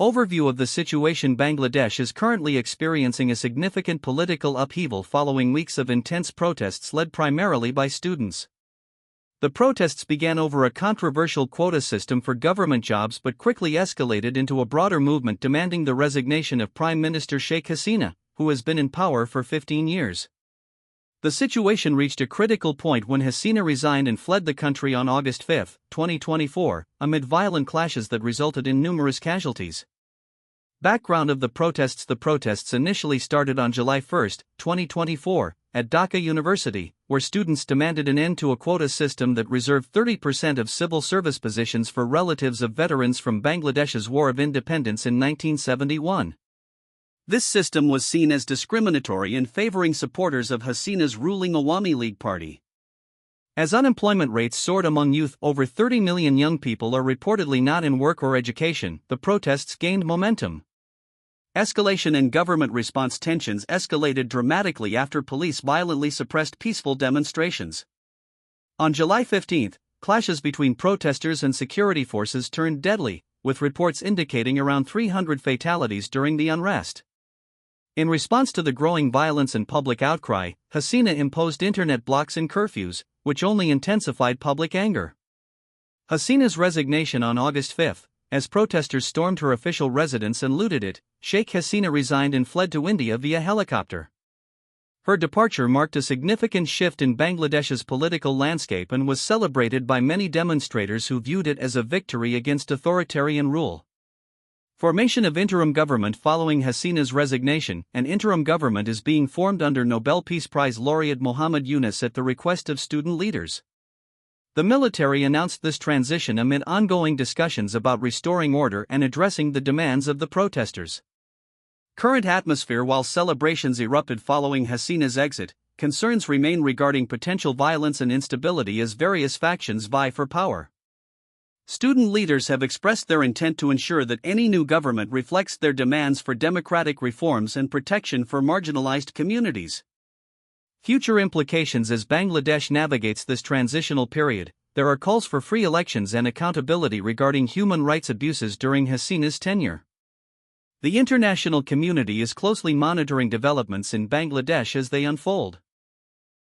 Overview of the situation. Bangladesh is currently experiencing a significant political upheaval following weeks of intense protests led primarily by students. The protests began over a controversial quota system for government jobs but quickly escalated into a broader movement demanding the resignation of Prime Minister Sheikh Hasina, who has been in power for 15 years. The situation reached a critical point when Hasina resigned and fled the country on August 5, 2024, amid violent clashes that resulted in numerous casualties. Background of the protests. The protests initially started on July 1, 2024, at Dhaka University, where students demanded an end to a quota system that reserved 30% of civil service positions for relatives of veterans from Bangladesh's War of Independence in 1971. This system was seen as discriminatory and favoring supporters of Hasina's ruling Awami League party. As unemployment rates soared among youth, over 30 million young people are reportedly not in work or education, the protests gained momentum. Escalation and government response. Tensions escalated dramatically after police violently suppressed peaceful demonstrations. On July 15, clashes between protesters and security forces turned deadly, with reports indicating around 300 fatalities during the unrest. In response to the growing violence and public outcry, Hasina imposed internet blocks and curfews, which only intensified public anger. Hasina's resignation on August 5, as protesters stormed her official residence and looted it, Sheikh Hasina resigned and fled to India via helicopter. Her departure marked a significant shift in Bangladesh's political landscape and was celebrated by many demonstrators who viewed it as a victory against authoritarian rule. Formation of interim government. Following Hasina's resignation, an interim government is being formed under Nobel Peace Prize laureate Muhammad Yunus at the request of student leaders. The military announced this transition amid ongoing discussions about restoring order and addressing the demands of the protesters. Current atmosphere. While celebrations erupted following Hasina's exit, concerns remain regarding potential violence and instability as various factions vie for power. Student leaders have expressed their intent to ensure that any new government reflects their demands for democratic reforms and protection for marginalized communities. Future implications. As Bangladesh navigates this transitional period, there are calls for free elections and accountability regarding human rights abuses during Hasina's tenure. The international community is closely monitoring developments in Bangladesh as they unfold.